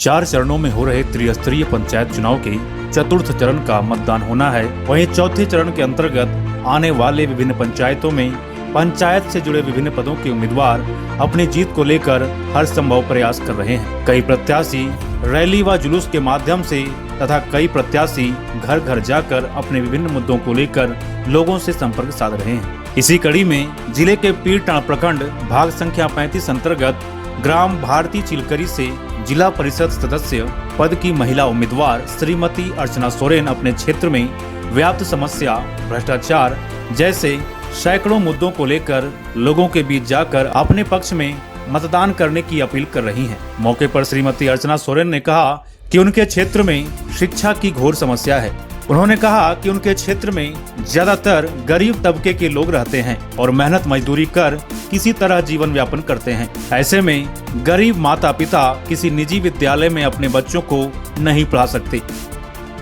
4 चरणों में हो रहे त्रिस्तरीय पंचायत चुनाव के चतुर्थ चरण का मतदान होना है। वहीं चौथे चरण के अंतर्गत आने वाले विभिन्न पंचायतों में पंचायत से जुड़े विभिन्न पदों के उम्मीदवार अपनी जीत को लेकर हर संभव प्रयास कर रहे हैं। कई प्रत्याशी रैली व जुलूस के माध्यम से तथा कई प्रत्याशी घर घर जाकर अपने विभिन्न मुद्दों को लेकर लोगों से संपर्क साध रहे हैं। इसी कड़ी में जिले के पीरटांड प्रखंड भाग संख्या 35 अंतर्गत ग्राम भारती चिलकरी से जिला परिषद सदस्य पद की महिला उम्मीदवार श्रीमती अर्चना सोरेन अपने क्षेत्र में व्याप्त समस्या भ्रष्टाचार जैसे सैकड़ों मुद्दों को लेकर लोगों के बीच जाकर अपने पक्ष में मतदान करने की अपील कर रही हैं। मौके पर श्रीमती अर्चना सोरेन ने कहा कि उनके क्षेत्र में शिक्षा की घोर समस्या है। उन्होंने कहा कि उनके क्षेत्र में ज्यादातर गरीब तबके के लोग रहते हैं और मेहनत मजदूरी कर किसी तरह जीवन यापन करते हैं। ऐसे में गरीब माता पिता किसी निजी विद्यालय में अपने बच्चों को नहीं पढ़ा सकते।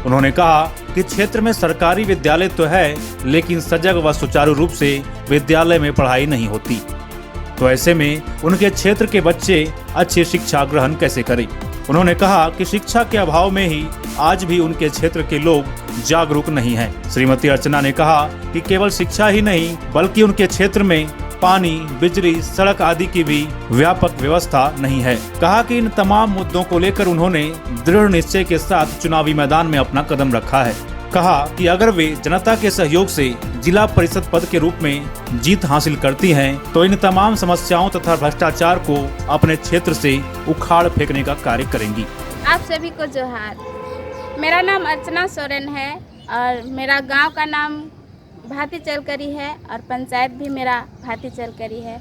उन्होंने कहा कि क्षेत्र में सरकारी विद्यालय तो है, लेकिन सजग व सुचारू रूप से विद्यालय में पढ़ाई नहीं होती। तो ऐसे में उनके क्षेत्र के बच्चे अच्छी शिक्षा ग्रहण कैसे करें। उन्होंने कहा कि शिक्षा के अभाव में ही आज भी उनके क्षेत्र के लोग जागरूक नहीं हैं। श्रीमती अर्चना ने कहा कि केवल शिक्षा ही नहीं बल्कि उनके क्षेत्र में पानी, बिजली, सड़क आदि की भी व्यापक व्यवस्था नहीं है। कहा कि इन तमाम मुद्दों को लेकर उन्होंने दृढ़ निश्चय के साथ चुनावी मैदान में अपना कदम रखा है। कहा कि अगर वे जनता के सहयोग से जिला परिषद पद के रूप में जीत हासिल करती हैं, तो इन तमाम समस्याओं तथा भ्रष्टाचार को अपने क्षेत्र से उखाड़ फेंकने का कार्य करेंगी। आप सभी को जोहार। मेरा नाम अर्चना सोरेन है और मेरा गांव का नाम भाती चलकरी है और पंचायत भी मेरा भाती चलकरी है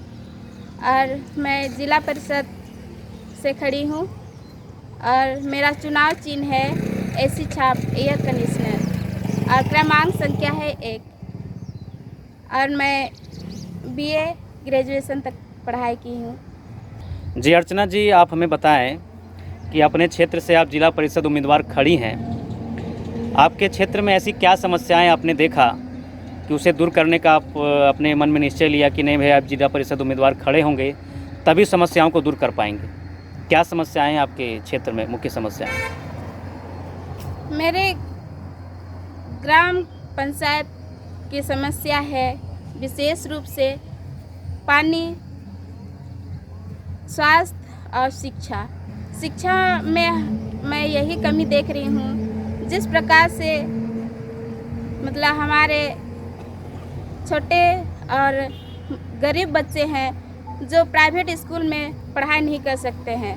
और मैं जिला परिषद से खड़ी हूँ और मेरा चुनाव चिन्ह है एसी छाप एयर कंडीशनर और क्रमांक संख्या है 1 और मैं बीए ग्रेजुएशन तक पढ़ाई की हूँ। जी अर्चना जी, आप हमें बताएं कि अपने क्षेत्र से आप जिला परिषद उम्मीदवार खड़ी हैं। आपके क्षेत्र में ऐसी क्या समस्याएं आपने देखा कि उसे दूर करने का आप अपने मन में निश्चय लिया कि नहीं भाई आप जिला परिषद उम्मीदवार खड़े होंगे तभी समस्याओं को दूर कर पाएंगे। क्या समस्याएं आपके क्षेत्र में मुख्य समस्याएं? मेरे ग्राम पंचायत की समस्या है विशेष रूप से पानी, स्वास्थ्य और शिक्षा में मैं यही कमी देख रही हूँ। जिस प्रकार से मतलब हमारे छोटे और गरीब बच्चे हैं जो प्राइवेट स्कूल में पढ़ाई नहीं कर सकते हैं।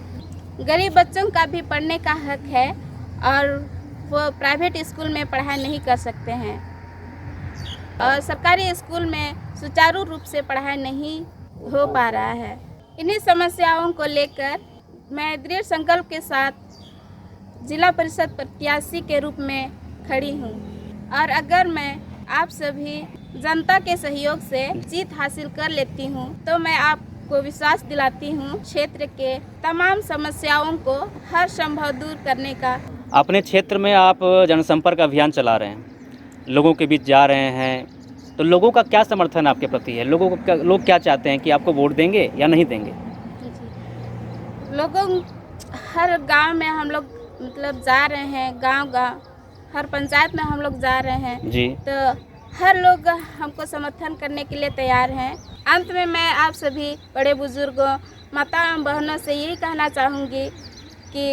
गरीब बच्चों का भी पढ़ने का हक है और वो प्राइवेट स्कूल में पढ़ाई नहीं कर सकते हैं और सरकारी स्कूल में सुचारू रूप से पढ़ाई नहीं हो पा रहा है। इन्हीं समस्याओं को लेकर मैं दृढ़ संकल्प के साथ जिला परिषद प्रत्याशी के रूप में खड़ी हूँ और अगर मैं आप सभी जनता के सहयोग से जीत हासिल कर लेती हूँ तो मैं आपको विश्वास दिलाती हूँ क्षेत्र के तमाम समस्याओं को हर संभव दूर करने का। अपने क्षेत्र में आप जनसंपर्क अभियान चला रहे हैं, लोगों के बीच जा रहे हैं, तो लोगों का क्या समर्थन आपके प्रति है? लोग क्या चाहते हैं कि आपको वोट देंगे या नहीं देंगे? लोगों हर गांव में हम लोग मतलब जा रहे हैं, गांव हर पंचायत में हम लोग जा रहे हैं जी। तो हर लोग हमको समर्थन करने के लिए तैयार हैं। अंत में मैं आप सभी बड़े बुजुर्गों, माता एवं बहनों से यही कहना चाहूँगी कि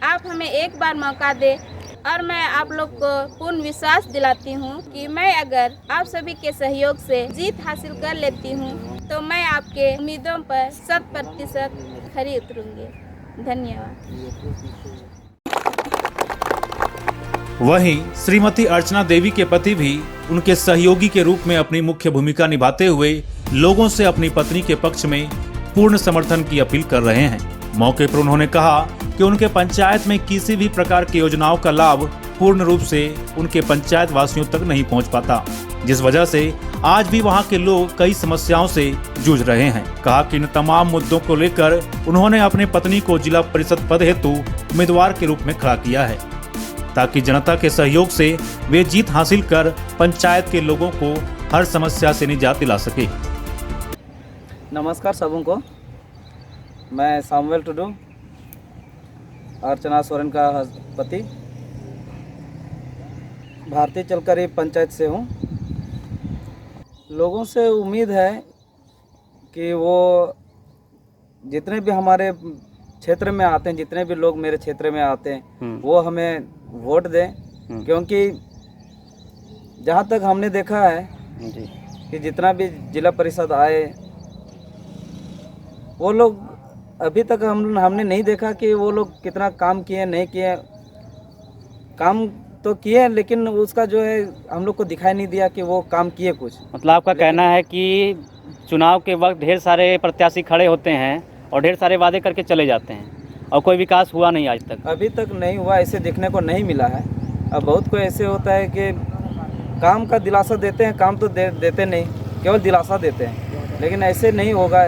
आप हमें एक बार मौका दें और मैं आप लोग को पूर्ण विश्वास दिलाती हूँ कि मैं अगर आप सभी के सहयोग से जीत हासिल कर लेती हूँ तो मैं आपके उम्मीदों पर 100% खरी उतरूँगी। धन्यवाद। वहीं श्रीमती अर्चना देवी के पति भी उनके सहयोगी के रूप में अपनी मुख्य भूमिका निभाते हुए लोगों से अपनी पत्नी के पक्ष में पूर्ण समर्थन की अपील कर रहे हैं। मौके पर उन्होंने कहा कि उनके पंचायत में किसी भी प्रकार की योजनाओं का लाभ पूर्ण रूप से उनके पंचायत वासियों तक नहीं पहुंच पाता, जिस वजह से आज भी वहां के लोग कई समस्याओं से जूझ रहे हैं। कहा कि इन तमाम मुद्दों को लेकर उन्होंने अपनी पत्नी को जिला परिषद पद हेतु उम्मीदवार के रूप में खड़ा किया है ताकि जनता के सहयोग से वे जीत हासिल कर पंचायत के लोगों को हर समस्या से निजात दिला सके। नमस्कार सबों को, मैं सामुएल टुडू अर्चना सोरेन का पति। भारतीय चलकरी पंचायत से हूँ। लोगों से उम्मीद है कि वो जितने भी हमारे क्षेत्र में आते हैं, जितने भी लोग मेरे क्षेत्र में आते हैं वो हमें वोट दें, क्योंकि जहाँ तक हमने देखा है जी कि जितना भी जिला परिषद आए वो लोग अभी तक हमने नहीं देखा कि वो लोग कितना काम किए नहीं किए। काम तो किए लेकिन उसका जो है हम लोग को दिखाई नहीं दिया कि वो काम किए कुछ। मतलब आपका कहना है कि चुनाव के वक्त ढेर सारे प्रत्याशी खड़े होते हैं और ढेर सारे वादे करके चले जाते हैं और कोई विकास हुआ नहीं आज तक? अभी तक नहीं हुआ, ऐसे देखने को नहीं मिला है। अब बहुत कोई ऐसे होता है कि काम का दिलासा देते हैं, काम तो देते नहीं, केवल दिलासा देते हैं। लेकिन ऐसे नहीं होगा।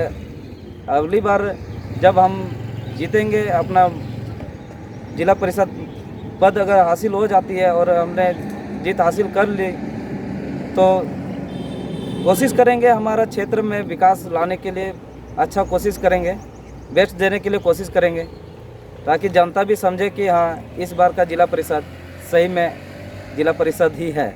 अगली बार जब हम जीतेंगे, अपना जिला परिषद पद अगर हासिल हो जाती है और हमने जीत हासिल कर ली तो कोशिश करेंगे हमारा क्षेत्र में विकास लाने के लिए, अच्छा कोशिश करेंगे, बेस्ट देने के लिए कोशिश करेंगे, ताकि जनता भी समझे कि हाँ इस बार का जिला परिषद सही में जिला परिषद ही है।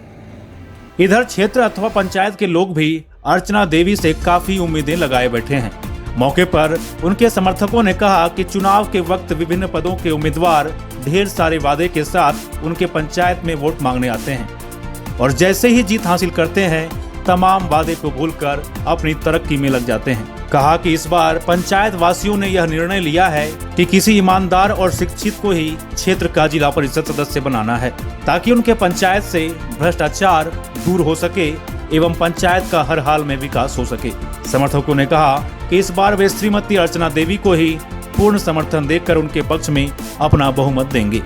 इधर क्षेत्र अथवा पंचायत के लोग भी अर्चना देवी से काफी उम्मीदें लगाए बैठे हैं। मौके पर उनके समर्थकों ने कहा कि चुनाव के वक्त विभिन्न पदों के उम्मीदवार ढेर सारे वादे के साथ उनके पंचायत में वोट मांगने आते हैं और जैसे ही जीत हासिल करते हैं तमाम वादे को भूलकर अपनी तरक्की में लग जाते हैं। कहा कि इस बार पंचायत वासियों ने यह निर्णय लिया है कि किसी ईमानदार और शिक्षित को ही क्षेत्र का जिला परिषद सदस्य बनाना है, ताकि उनके पंचायत से भ्रष्टाचार दूर हो सके एवं पंचायत का हर हाल में विकास हो सके। समर्थकों ने कहा कि इस बार वे श्रीमती अर्चना देवी को ही पूर्ण समर्थन देकर उनके पक्ष में अपना बहुमत देंगे।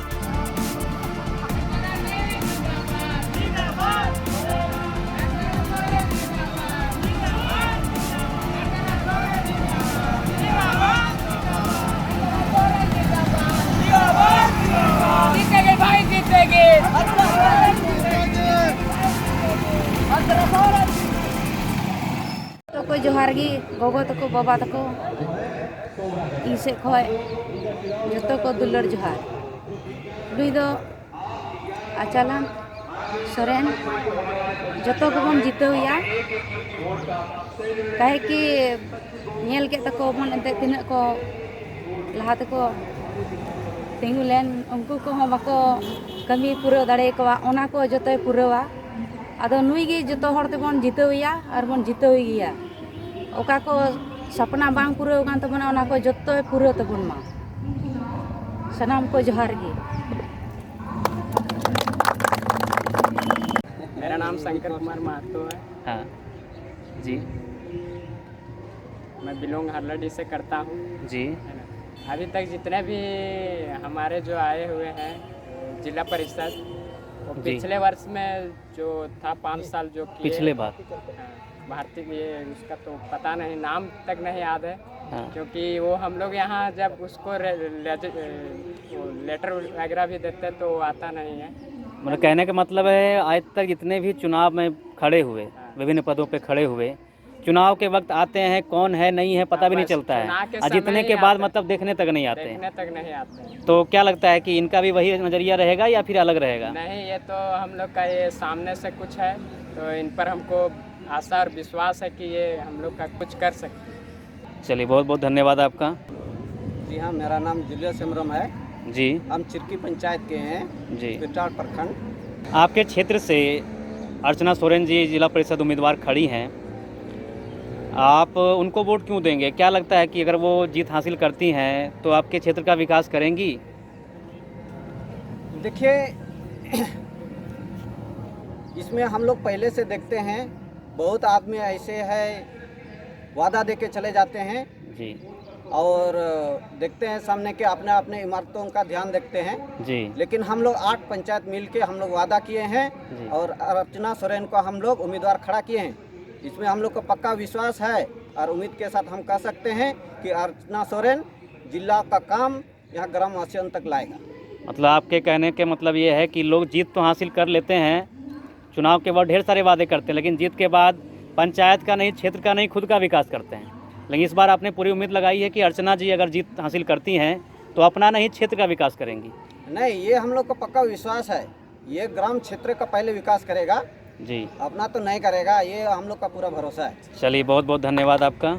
तो जोहार गी गोगो तको बाबा तको इन से खय जतो को दुलर जोहार लुई दो आचालन सोरेन जतो को बन जितोया काहे कि नेल के तको बन एते तिना को लहा तको तिंगु लेन उनको को हम बाको कमी पूरा दाड़े को ओना को जतो पूरावा आदो नुई गे जतो हर ते बन जितोया और बन जितोया ओका को सपना बांग पूरा कान तबना ओना को जतो पूरा तबन मा सनाम को जोहार गी। मेरा नाम शंकर कुमार महतो है। हाँ जी। मैं बिलोंग हरलडी से करता हूँ जी। है ना। अभी तक जितने भी हमारे जो आए हुए हैं जिला परिषद वो जी। पिछले वर्ष में जो था 5 साल जो किए, पिछले बार भारतीय ये उसका तो पता नहीं, नाम तक नहीं याद है। हाँ। क्योंकि वो हम लोग यहाँ जब उसको लेटर वगैरह भी देते तो वो आता नहीं है। मतलब कहने का मतलब है आज तक जितने भी चुनाव में खड़े हुए, विभिन्न पदों पे खड़े हुए, चुनाव के वक्त आते हैं कौन है नहीं है पता भी नहीं चलता है और जितने के बाद मतलब देखने तक नहीं आते हैं। देखने तक नहीं आते हैं। तो क्या लगता है कि इनका भी वही नज़रिया रहेगा या फिर अलग रहेगा? नहीं, ये तो हम लोग का ये सामने से कुछ है तो इन पर हमको आशा और विश्वास है कि ये हम लोग का कुछ कर सकते हैं। चलिए बहुत बहुत धन्यवाद आपका। जी हाँ, मेरा नाम जूलियस हेम्ब्रम है जी। हम चिरकी पंचायत के हैं जी। पिटार प्रखंड। आपके क्षेत्र से अर्चना सोरेन जी जिला परिषद उम्मीदवार खड़ी हैं, आप उनको वोट क्यों देंगे? क्या लगता है कि अगर वो जीत हासिल करती हैं तो आपके क्षेत्र का विकास करेंगी? देखिए, इसमें हम लोग पहले से देखते हैं बहुत आदमी ऐसे है वादा दे के चले जाते हैं जी और देखते हैं सामने के अपने अपने इमारतों का ध्यान देखते हैं। जी। लेकिन हम लोग 8 पंचायत मिल के हम लोग वादा किए हैं जी। और अर्चना सोरेन को हम लोग उम्मीदवार खड़ा किए हैं। इसमें हम लोग को पक्का विश्वास है और उम्मीद के साथ हम कह सकते हैं कि अर्चना सोरेन जिला का काम यहाँ ग्रामवासियों तक लाएगा। मतलब आपके कहने के मतलब ये है कि लोग जीत तो हासिल कर लेते हैं, चुनाव के बाद ढेर सारे वादे करते हैं, लेकिन जीत के बाद पंचायत का नहीं, क्षेत्र का नहीं, खुद का विकास करते हैं। लेकिन इस बार आपने पूरी उम्मीद लगाई है कि अर्चना जी अगर जीत हासिल करती हैं तो अपना नहीं क्षेत्र का विकास करेंगी। नहीं, ये हम लोग को पक्का विश्वास है, ये ग्राम क्षेत्र का पहले विकास करेगा जी, अपना तो नहीं करेगा, ये हम लोग का पूरा भरोसा है। चलिए बहुत बहुत धन्यवाद आपका।